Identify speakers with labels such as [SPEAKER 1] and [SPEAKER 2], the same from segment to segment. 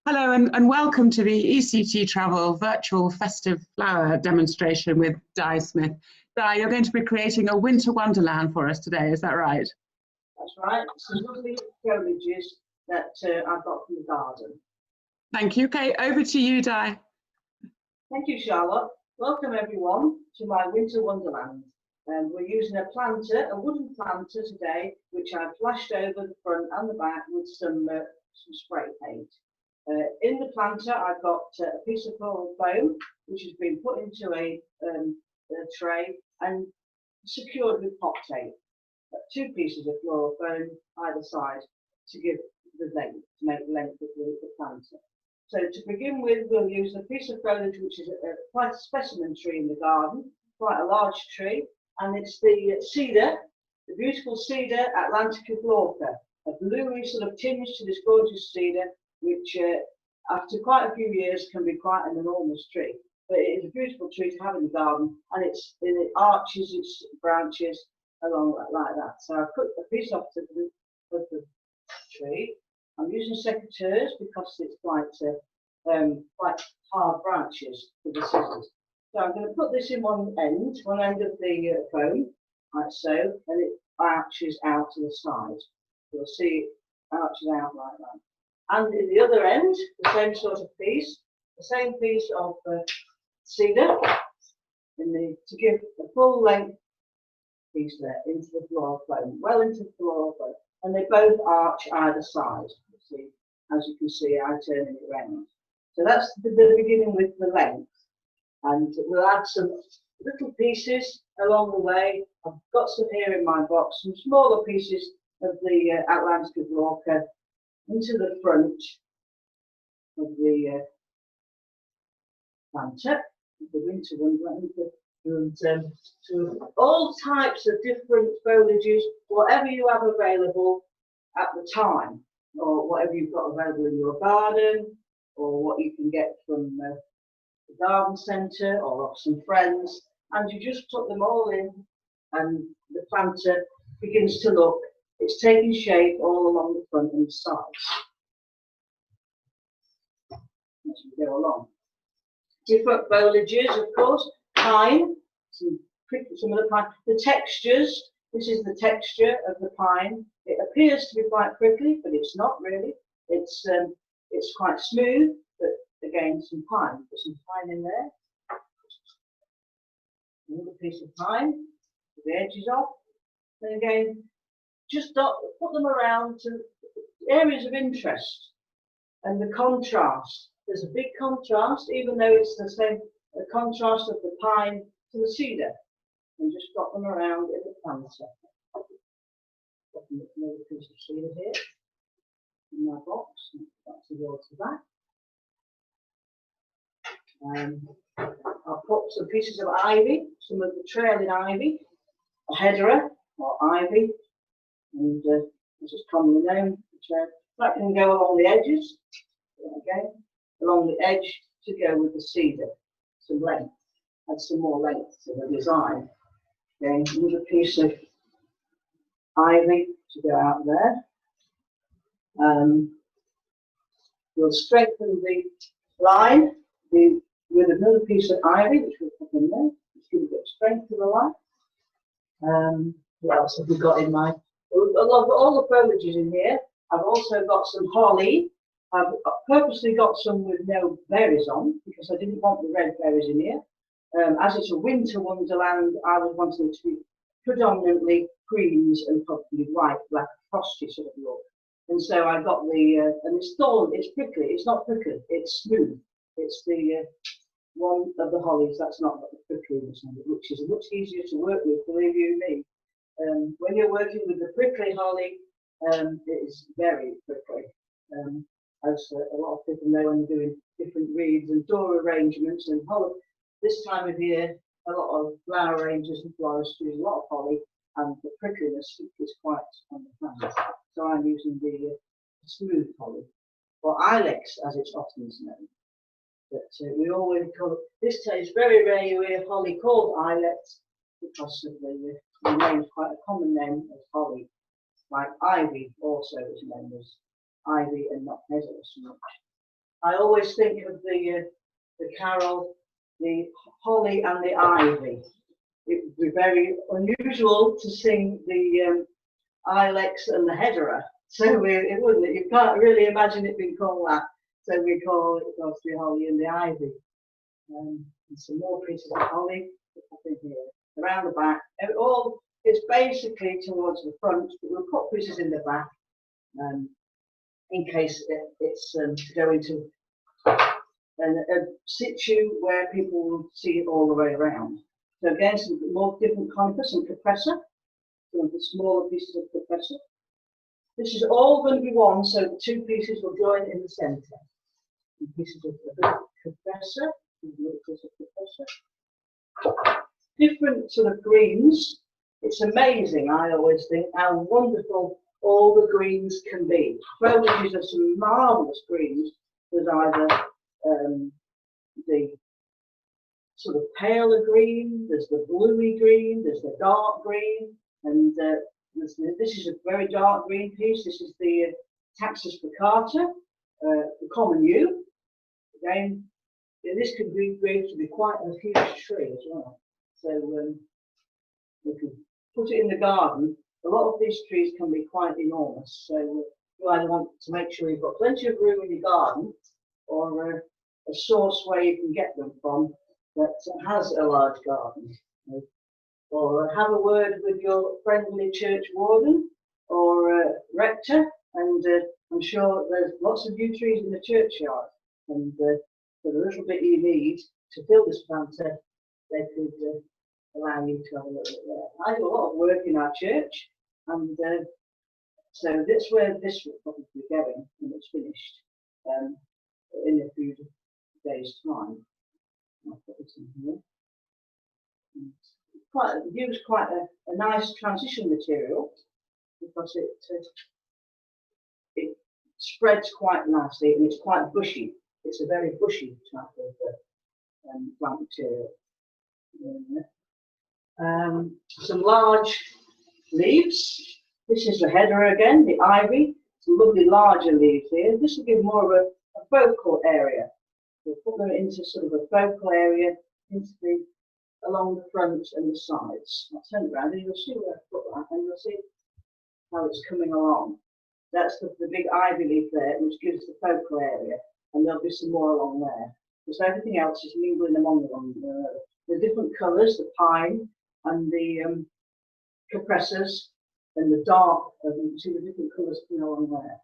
[SPEAKER 1] Hello and welcome to the ECT Travel virtual festive flower demonstration with Di Smith. Di, you're going to be creating a winter wonderland for us today, is that right?
[SPEAKER 2] That's right. Some lovely foliages that I've got from the garden.
[SPEAKER 1] Thank you. Okay, over to you, Di.
[SPEAKER 2] Thank you, Charlotte. Welcome everyone to my winter wonderland. We're using a planter, a wooden planter today, which I've flashed over the front and the back with some spray paint. In the planter, I've got a piece of floral foam, which has been put into a tray and secured with pop tape. Two pieces of floral foam either side to give the length, to make the length of the planter. So to begin with, we'll use a piece of foliage, which is quite a specimen tree in the garden, quite a large tree, and it's the cedar, the beautiful cedar Atlantica glauca, a bluey sort of tinge to this gorgeous cedar, which after quite a few years can be quite an enormous tree. But it is a beautiful tree to have in the garden, and it arches its branches along like that. So I put a piece off the tree. I'm using secateurs because it's quite hard branches for the scissors. So I'm going to put this in one end of the foam, like so, and it arches out to the side. You'll see it arches out like that. And at the other end, the same sort of piece, the same piece of cedar, to give a full length piece there into the floral foam, well into the floral foam, and they both arch either side. You see, as you can see, I'm turning it around. So that's the beginning with the length, and we'll add some little pieces along the way. I've got some here in my box, some smaller pieces of the Atlantica glauca into the front of the planter, the winter wonderland, and all types of different foliages, whatever you have available at the time, or whatever you've got available in your garden, or what you can get from the garden centre or off some friends, and you just put them all in, and the planter begins to look. It's taking shape all along the front and the sides as we go along. Different foliages, of course, pine, some of the pine. The textures, this is the texture of the pine. It appears to be quite prickly, but it's not really. It's quite smooth, but again, some pine. Put some pine in there. Another piece of pine, with the edges off. And again, just put them around to areas of interest and the contrast. There's a big contrast, even though it's the same contrast of the pine to the cedar, and just dot them around in the planter. Another piece of cedar here in my box. That's the wall to that. I'll put some pieces of ivy, some of the trailing ivy, a hedera or ivy. And this is commonly known, that can go along the edges, again, along the edge to go with the cedar, some length, add some more length to the design. Again, another piece of ivy to go out there. We'll strengthen the line with another piece of ivy, which we'll put in there, just give a bit of strength to the line. What else have we got in my? I've got all the foliages in here. I've also got some holly. I've purposely got some with no berries on because I didn't want the red berries in here. As it's a winter wonderland, I was wanting it to be predominantly greens and probably white, black, frosty sort of look. And so I got the, and it's thorn, it's prickly, it's not prickly, it's smooth. It's the one of the hollies that's not got the prickliness on it, which is much easier to work with, believe you me. When you're working with the prickly holly, it is very prickly. As a lot of people know when you're doing different reeds and door arrangements and holly. This time of year, a lot of flower arrangers and florists use a lot of holly, and the prickliness is quite on the plants. So I'm using the smooth holly, or ilex as it's often known. But we always call it, this is very rare you hear holly called ilex because of the name is quite a common name as holly. Like ivy also is known as ivy and not heather so much. I always think of the carol, the holly and the ivy. It would be very unusual to sing the ilex and the hedera. So it wouldn't. You can't really imagine it being called that. So we call it, of course, the holly and the ivy. And some more pieces of holly up in here, around the back. It's basically towards the front, but we'll put pieces in the back in case it's going to a situ where people will see it all the way around. So again, some more different conifers and compressor, some of the smaller pieces of compressor. This is all going to be one, so the two pieces will join in the centre. Pieces of the compressor, different sort of greens. It's amazing, I always think, how wonderful all the greens can be. Foliages of some marvellous greens. There's either the sort of paler green, there's the bluey green, there's the dark green, and this is a very dark green piece. This is the Taxus baccata, the common yew. Again, this could be great to be quite a huge tree as well. So we can put it in the garden. A lot of these trees can be quite enormous. So you either want to make sure you've got plenty of room in your garden, or a source where you can get them from that has a large garden. Or have a word with your friendly church warden or rector, and I'm sure there's lots of yew trees in the churchyard. And for the little bit you need to fill this planter, they could allow you to have a little bit there. I do a lot of work in our church, and so that's where this will probably be going when it's finished in a few days' time. I'll put this in here. Use quite a nice transition material because it spreads quite nicely and it's quite bushy. It's a very bushy type of plant material. Some large leaves. This is the header again, the ivy. Some lovely larger leaves here. This will give more of a focal area. We'll put them into sort of a focal area along the front and the sides. I'll turn it around and you'll see where I put that, and you'll see how it's coming along. That's the big ivy leaf there, which gives the focal area, and there'll be some more along there. Because everything else is mingling among them. The different colours, the pine and the compressors, and the dark, you can see the different colours coming along there.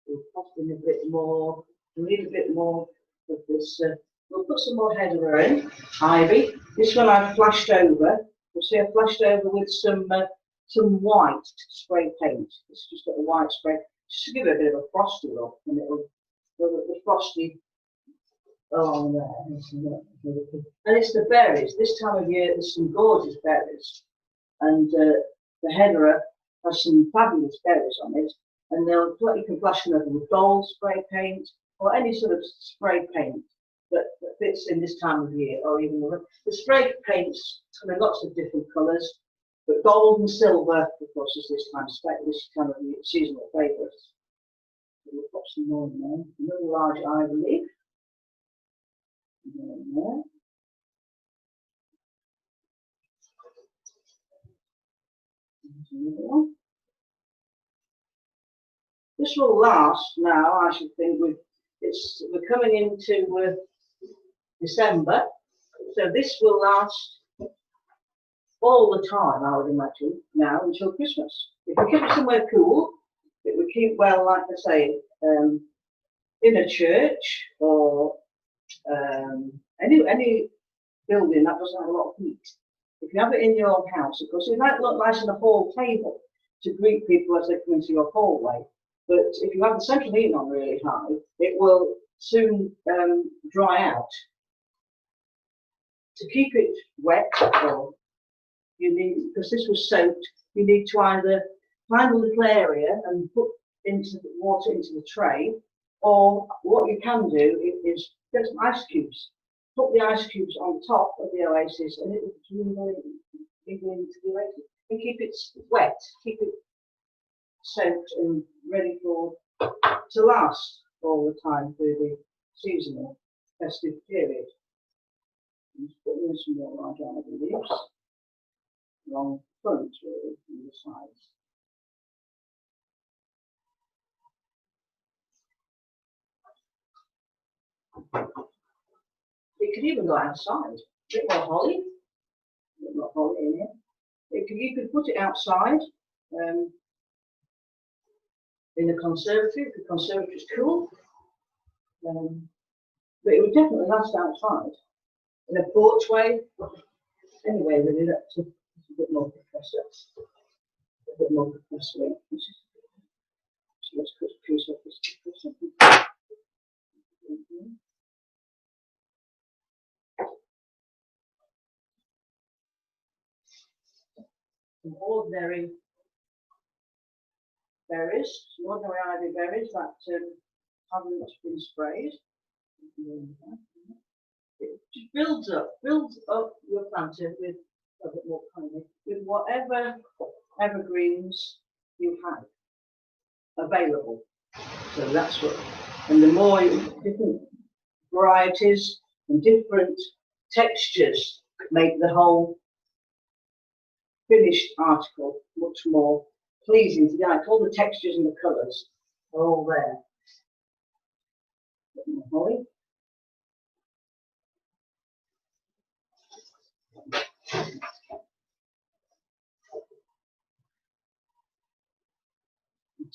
[SPEAKER 2] We'll pop in a bit more. We need a bit more of this. We'll put some more header in, ivy. This one I've flashed over. You'll see I flashed over with some white spray paint. It's just got a white spray, just to give it a bit of a frosty look, and it'll the frosty along there. And it's the berries. This time of year, there's some gorgeous berries, and the header has some fabulous berries on it. And you can flash them over with gold spray paint, or any sort of spray paint that fits in this time of year, or even the spray paints come in lots of different colours, but gold and silver, of course, is this kind of year, seasonal favourites. So we'll put some more in there. Another large ivy leaf. In there. Another one. This will last now, I should think. We're coming into December, so this will last all the time, I would imagine, now until Christmas. If we keep it somewhere cool, it would keep well, like I say, in a church or any building that doesn't have a lot of heat. If you have it in your house, of course, it might look nice on a hall table to greet people as they come into your hallway. But if you have the central heating on really high, it will soon dry out. To keep it wet, you need, because this was soaked, you need to either find a little area and put into the water into the tray, or what you can do is get some ice cubes. Put the ice cubes on top of the oasis, and it will really begin to be ready. And keep it wet, keep it soaked and ready to last all the time through the seasonal festive period. I'm just putting in some more large ivy leaves along the front, really, and the sides. It could even go outside. A bit more holly. A bit more holly in here. You could put it outside in the conservatory. The conservatory is cool. But it would definitely last outside. In a porchway. Anyway, really, that's a bit more professor. A bit more professor. So let's put a piece of this professor. Some ordinary berries, some ordinary ivy berries that haven't been sprayed. It just builds up your planter with a bit more kindly, with whatever evergreens you have available. So that's what, and the more different varieties and different textures make the whole finished article much more pleasing to the eye. All the textures and the colours are all there. Holly.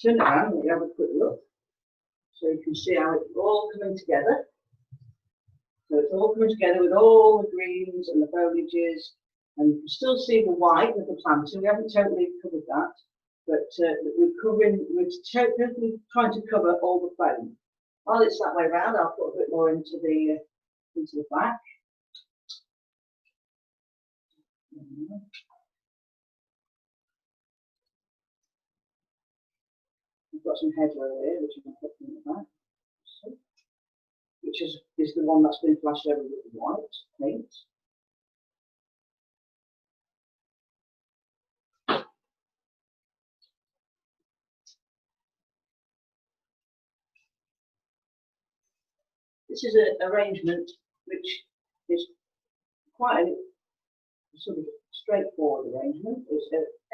[SPEAKER 2] Turn it around and you have a quick look. So you can see how it's all coming together. So it's all coming together with all the greens and the foliages, and you can still see the white of the planter. We haven't totally covered that, but we're totally trying to cover all the frame. While it's that way around, I'll put a bit more into the back. We've got some hedgerow here, which you can put in the back, which is the one that's been flashed over with white paint. This is an arrangement which is quite a sort of straightforward arrangement.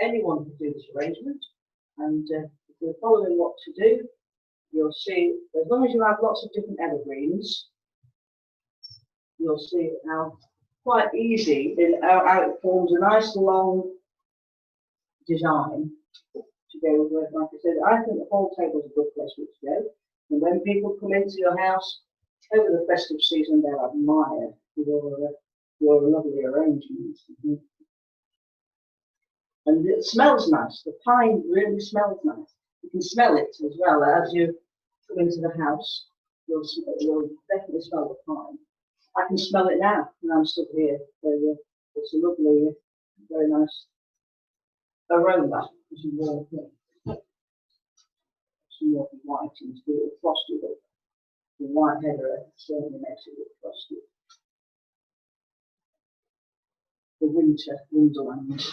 [SPEAKER 2] Anyone can do this arrangement, and if you're following what to do, you'll see, as long as you have lots of different evergreens, you'll see how quite easy, how it forms a nice long design to go with. Like I said, I think the whole table is a good place for it to go. And when people come into your house over the festive season, they'll admire your lovely arrangements. And it smells nice. The pine really smells nice. You can smell it as well as you come into the house. You'll definitely smell the pine. I can smell it now when I'm stood here. So it's a lovely, very nice aroma as you walk in. Some more white and a little frosty, but the white heather certainly makes it look frosty. The winter wonderland.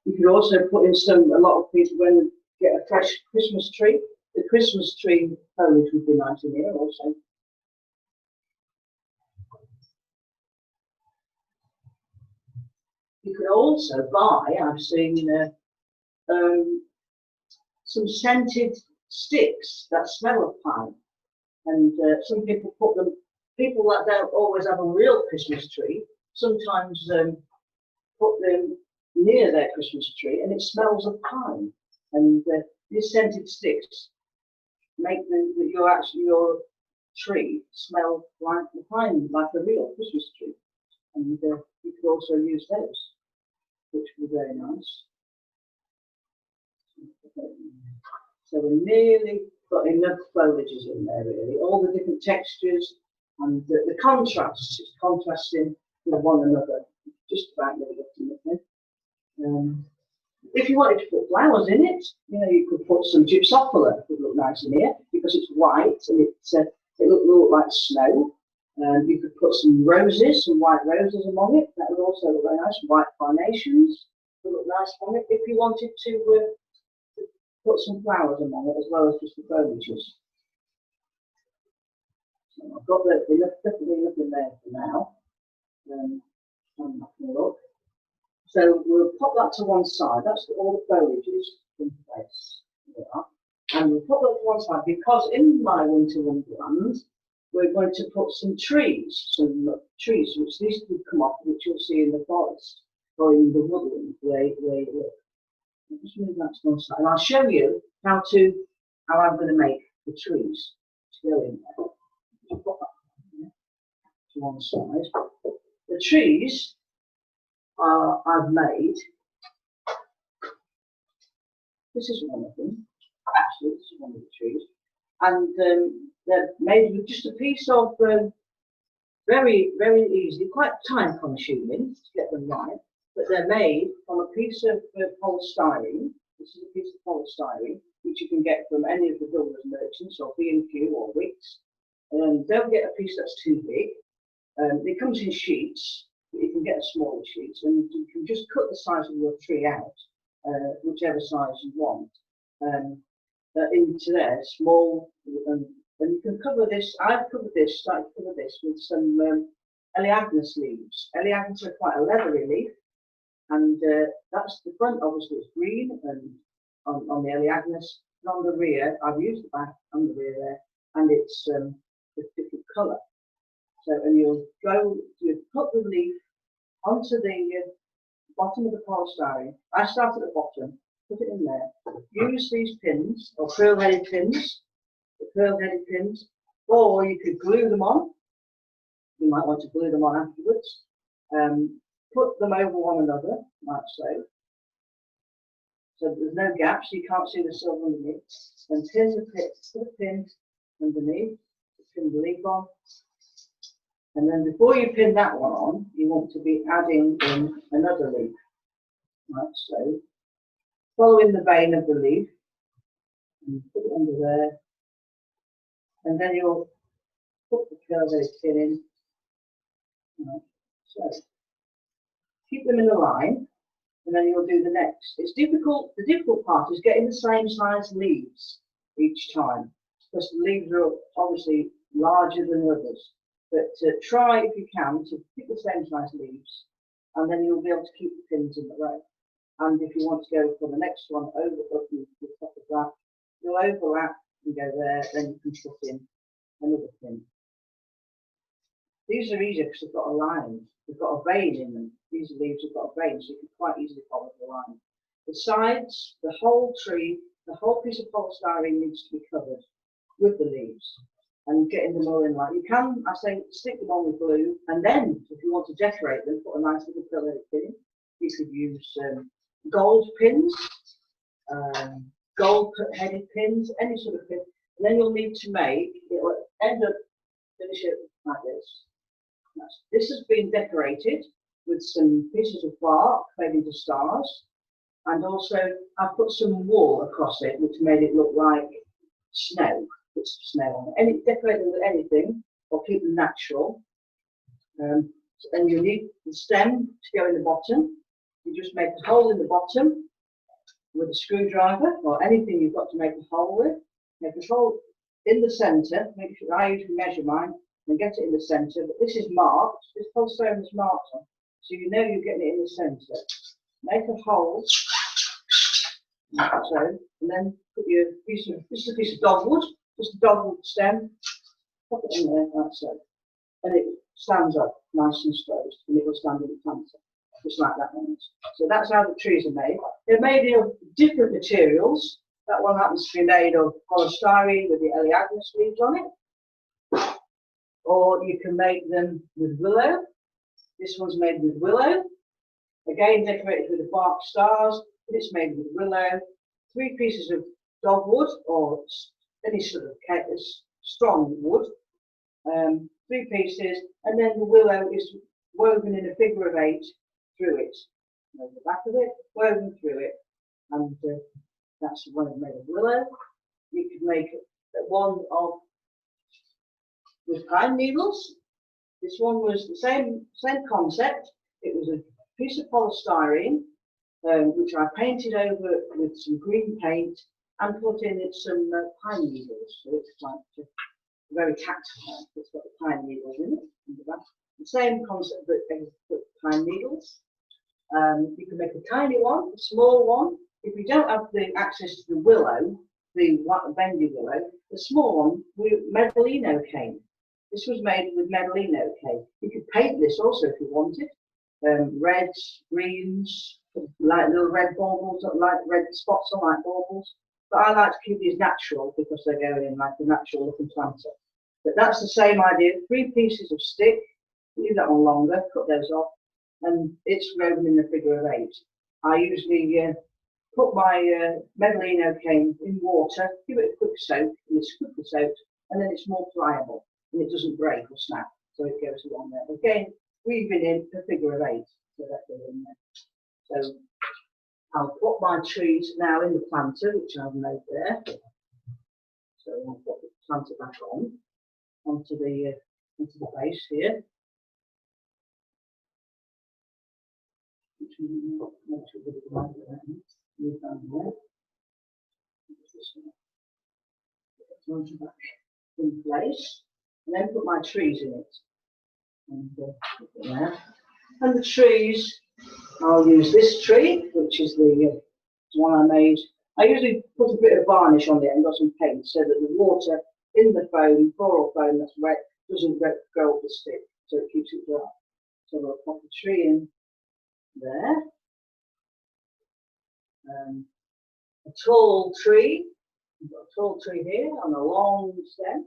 [SPEAKER 2] You could also put in a lot of people when they get a fresh Christmas tree. The Christmas tree foliage would be nice in here also. You could also buy, I've seen some scented sticks that smell of pine. And some people put them, people that don't always have a real Christmas tree, sometimes put them near their Christmas tree and it smells of pine. And these scented sticks make your tree smell like the pine, like a real Christmas tree. And you could also use those, which would be very nice. So we nearly got enough foliages in there, really. All the different textures and the contrasts, it's contrasting with one another. Just about really looking. If you wanted to put flowers in it, you could put some gypsophila. It would look nice in here because it's white and it look like snow. You could put some roses, some white roses among it. That would also look very nice. White carnations would look nice among it. If you wanted to put some flowers among it as well as just the foliages. So I've got definitely enough in there for now. I'm not going to look. So we'll pop that to one side. That's all the foliages in place. There we are. And we'll put that to one side because in my winter wonderland, we're going to put some trees, which these would come off, which you'll see in the forest or in the woodland where you live. I'll just move that to one side, and I'll show you how I'm going to make the trees to go in there. I'll put that to one side. The trees I've made. This is one of them. Actually, this is one of the trees, and they're made with just a piece of very, very easy, quite time consuming to get them right, but they're made from a piece of polystyrene. This is a piece of polystyrene which you can get from any of the builders merchants or B&Q or Wicks. Don't get a piece that's too big. It comes in sheets, but you can get smaller sheets, and you can just cut the size of your tree out, whichever size you want. Into there, small, and you can cover this. I've started to cover this with some Eleagnus leaves. Eleagnus are quite a leathery leaf, and that's the front. Obviously, it's green, and on the Eleagnus, and on the rear, I've used the back and the rear there, and it's a different colour. So, and you put the leaf onto the bottom of the polystyrene. I start at the bottom. Put it in there. Use these pins, or pearl-headed pins, or you could glue them on. You might want to glue them on afterwards. Put them over one another, like so. So there's no gaps, you can't see the silver underneath. And pin the pin, put a pin underneath, pin the leaf on. And then before you pin that one on, you want to be adding in another leaf, like so. Following the vein of the leaf, and put it under there, and then you'll put the curved pin in, like so. Keep them in a line, and then you'll do the next. It's difficult. The difficult part is getting the same size leaves each time, because the leaves are obviously larger than others. But try, if you can, to pick the same size leaves, and then you'll be able to keep the pins in the row. And if you want to go for the next one, up the top of that, you'll overlap and go there, then you can put in another pin. These are easier because they've got a line, they've got a vein in them. These leaves have got a vein, so you can quite easily follow the line. The sides, the whole tree, the whole piece of polystyrene needs to be covered with the leaves and getting them all in line. You can, I say, stick them on with glue, and then if you want to decorate them, put a nice little pearl-headed pin. You could use gold pins, gold-headed pins, any sort of pin. And then you'll need to make, it will finish it like this. This has been decorated with some pieces of bark made into stars, and also I've put some wool across it, which made it look like snow. Put some snow on it. Decorate them with anything, or keep them natural. And you need the stem to go in the bottom. You just make a hole in the bottom with a screwdriver or anything you've got to make a hole with. Make a hole in the centre. Make sure I usually measure mine and get it in the centre. But this is marked. This polystyrene is marked on, so you know you're getting it in the centre. Make a hole, like so, and then put your piece of dogwood, just a dogwood stem. Pop it in there like so, and it stands up nice and straight, and it will stand in the centre. Just like that one is. So that's how the trees are made. They're made of different materials. That one happens to be made of polystyrene with the Eleagnus leaves on it. Or you can make them with willow. This one's made with willow. Again, decorated with the bark stars, but it's made with willow. 3 pieces of dogwood or any sort of strong wood. 3 pieces, and then the willow is woven in a figure of 8 through it. Over the back of it, woven through it, and that's the one made of willow. You could make one with pine needles, This one was the same concept. It was a piece of polystyrene, which I painted over with some green paint and put in it some pine needles. So it's like very tactile. It's got the pine needles in it. In the back. The same concept, but put pine needles. You can make a tiny one, a small one. If you don't have the access to the willow, the bendy willow, the small one with Medellino cane. This was made with Medellino cane. You could paint this also if you wanted. Reds, greens, like little red baubles, like red spots on like baubles. But I like to keep these natural because they go in like a natural looking planter. But that's the same idea. 3 pieces of stick, leave that one longer, cut those off, and it's woven in the figure of 8. I usually put my Medellino cane in water, give it a quick soak, and it's quickly soaked, and then it's more pliable, and it doesn't break or snap, so it goes along there. Again, weaving in the figure of 8, so that goes in there. So I'll put my trees now in the planter, which I've made there. So I'll put the planter back on, onto the base here. Back in place, and then put my trees in it. And put it there. And the trees, I'll use this tree, which is the one I made. I usually put a bit of varnish on it and got some paint so that the water in the foam, floral foam that's wet, doesn't go up the stick, so it keeps it dry. So I'll pop the tree in there. A tall tree. We've got a tall tree here on a long stem.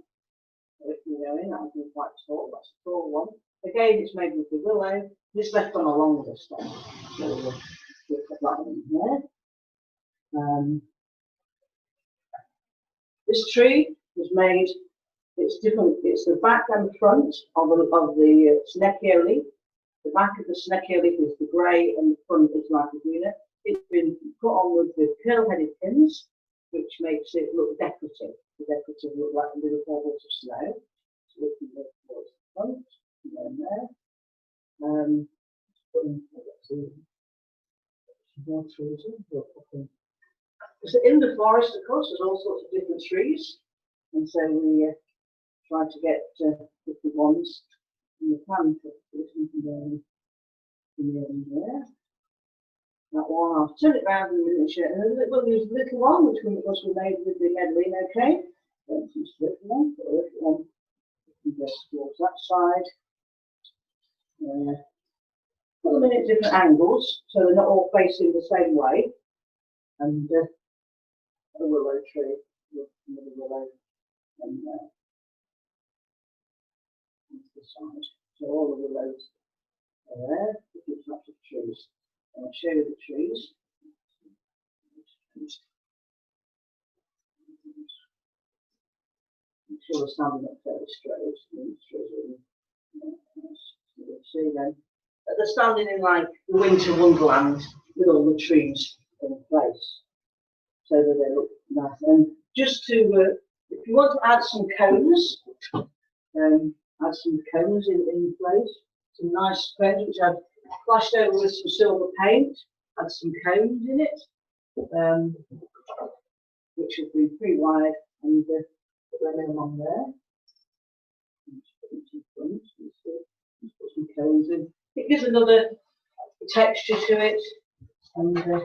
[SPEAKER 2] So it can go in, that would be quite tall, that's a tall one. Again, it's made with the willow. This left on a longer stem. So we'll put that in there. This tree was made, it's different, it's the back and front of the Snecchio leaf. The back of the Snecchio leaf is the grey and the front is like the greener. It's been put on with the curl-headed pins, which makes it look decorative. The decorative look like little bubbles of snow. So we can go towards the front, and then there. So in the forest, of course, there's all sorts of different trees, and so we try to get different ones in the plan for this one there. That one, I'll turn it round in a minute, and then we'll use the little one, which we made with the Medellino cane. Don't use the little one, but the little one we can go towards that side. Put them in at different angles, so they're not all facing the same way. And a willow tree, another willow, and onto the side. So all the willows are there, different types of trees. And I'll show you the trees. I'm sure we're standing up fairly straight. You'll see them. But they're standing in like the winter wonderland with all the trees in place, so that they look nice. And just to, if you want to add some cones, add some cones in place. Some nice cones which I've flashed over with some silver paint. Add some cones in it, which will be pretty wide, and put them in along there. Just put some cones in. It gives another texture to it, and a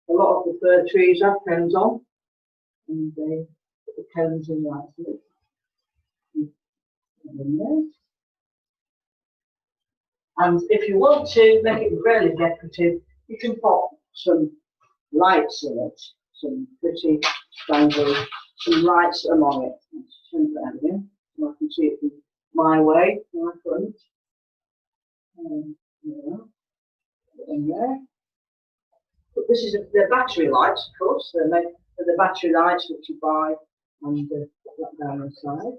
[SPEAKER 2] lot of the fir trees have cones on, and they put the cones in like this. In there. And if you want to make it really decorative, you can pop some lights in it, some pretty spangly, some lights along it. Let's turn it around again, so I can see it from my way, my front. In there. But this is they're battery lights, of course. They're the battery lights which you buy and put that down the side.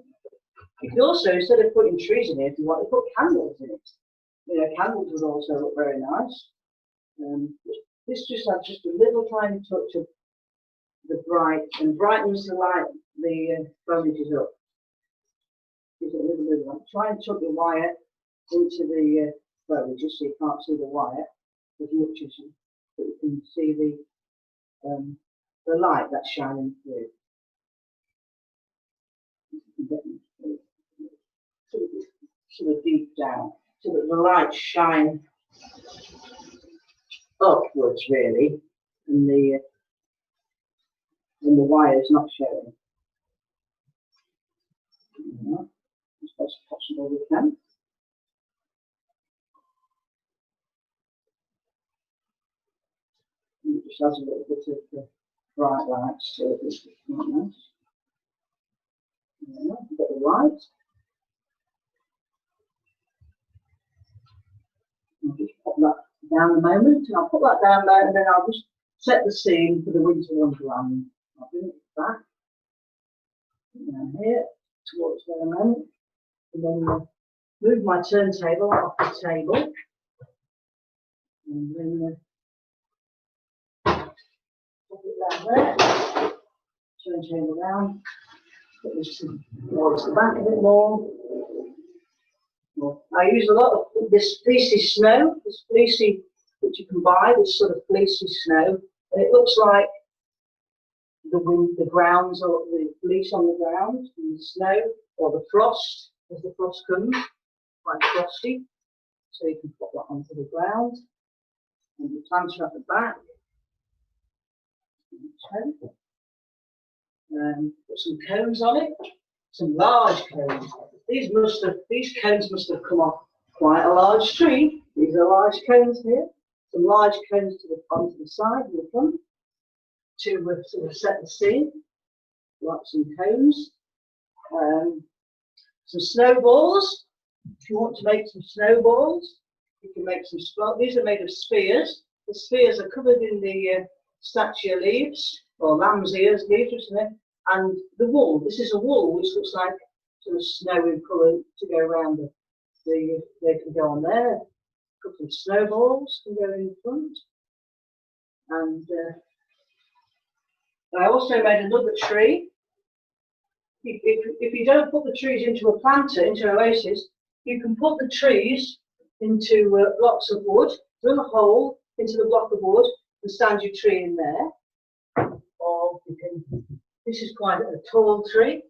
[SPEAKER 2] You can also, instead of putting trees in here, if you want, you put candles in it. You know, candles would also look very nice. This just adds just a little tiny touch of the bright and brightens the light, the foliage up. Gives it a little the other one. Try and tuck the wire into the, well, just so you can't see the wire as much as you, but you can see the light that's shining through. Sort of deep down, so that the light shine upwards really, and the wire is not showing. As best possible we can. And it just has a little bit of the bright lights so it's quite nice. Got the light. I'll just pop that down a moment, and I'll put that down there, and then I'll just set the scene for the winter wonderland. I'll bring it back down here towards there a moment, and then move my turntable off the table, and then put it down there, turntable down, put this towards the back a bit more. I use a lot of this fleecy snow, this fleecy, which you can buy, this sort of fleecy snow, and it looks like the wind, the grounds, or the fleece on the ground, and the snow, or the frost, as the frost comes, quite frosty. So you can put that onto the ground, and the plants are at the back. Put some cones on it, some large cones. These cones must have come off quite a large tree. These are large cones here. Some large cones to the front, to the side, and the front, to sort of set the scene. Like some cones. Some snowballs. If you want to make some snowballs, you can make some. These are made of spears. The spears are covered in the statue leaves, or lamb's ears leaves, isn't it? And the wool. This is a wool which looks like sort of snowy colour to go around they can go on there. A couple of snowballs can go in front. And I also made another tree. If you don't put the trees into a planter, into an oasis, you can put the trees into blocks of wood, drill a hole into the block of wood and stand your tree in there. Or you can, this is quite a tall tree.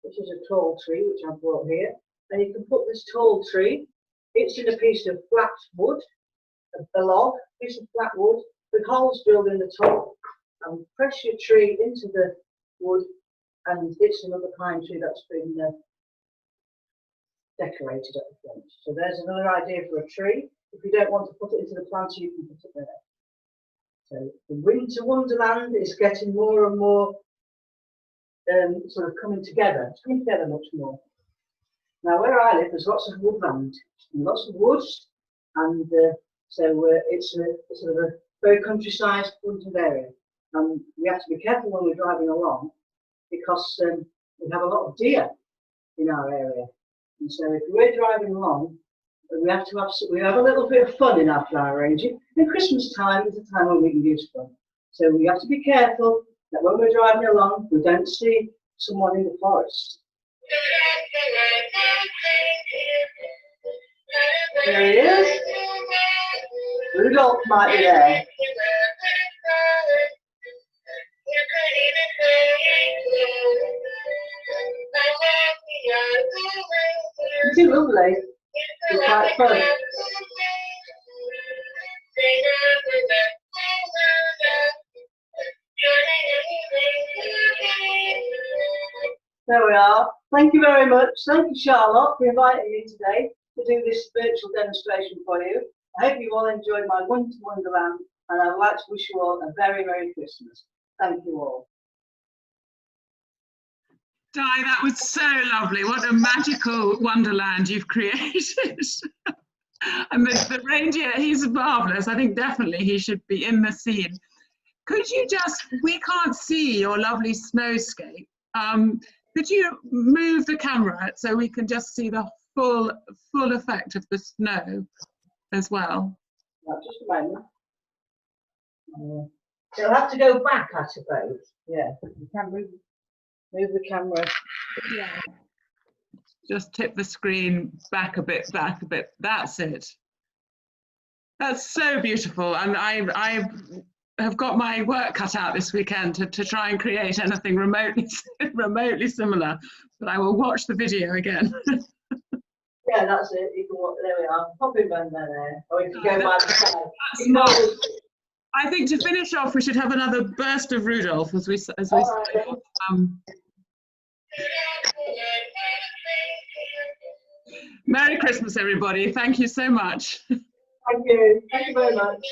[SPEAKER 2] This is a tall tree which I've brought here. And you can put this tall tree, it's in a piece of flat wood, a log, piece of flat wood, with holes drilled in the top, and press your tree into the wood, and it's another pine tree that's been decorated at the front. So there's another idea for a tree. If you don't want to put it into the planter, you can put it there. So the winter wonderland is getting more and more sort of coming together. It's coming together much more. Now where I live, there's lots of woodland and lots of woods, and so it's a sort of a very countryside kind of area. And we have to be careful when we're driving along, because we have a lot of deer in our area. And so if we're driving along, we have a little bit of fun in our flower arranging. And Christmas time is a time when we can use fun. So we have to be careful that when we're driving along, we don't see someone in the forest. There he is. Rudolph might be there. It's too lovely. It's quite fun. There we are. Thank you very much. Thank you, Charlotte, for inviting me today to do this virtual demonstration for you. I hope you all enjoyed my winter wonderland, and I would like to wish you all a very Merry Christmas. Thank you all.
[SPEAKER 1] Di, that was so lovely. What a magical wonderland you've created. And the reindeer, he's marvellous. I think definitely he should be in the scene. Could you just, we can't see your lovely snowscape. Could you move the camera so we can just see the full effect of the snow as well?
[SPEAKER 2] Just a moment. It'll have to go back, I suppose. Yeah, you can move the camera.
[SPEAKER 1] Yeah. Just tip the screen back a bit, back a bit. That's it. That's so beautiful. And I have got my work cut out this weekend to try and create anything remotely similar. But I will watch the video again.
[SPEAKER 2] Yeah, that's it. You can watch, there we are. Pop him in there. Or if you go by the side.
[SPEAKER 1] I think to finish off, we should have another burst of Rudolph as we
[SPEAKER 2] Right,
[SPEAKER 1] Merry Christmas, everybody. Thank you so much.
[SPEAKER 2] thank you. Thank you very much.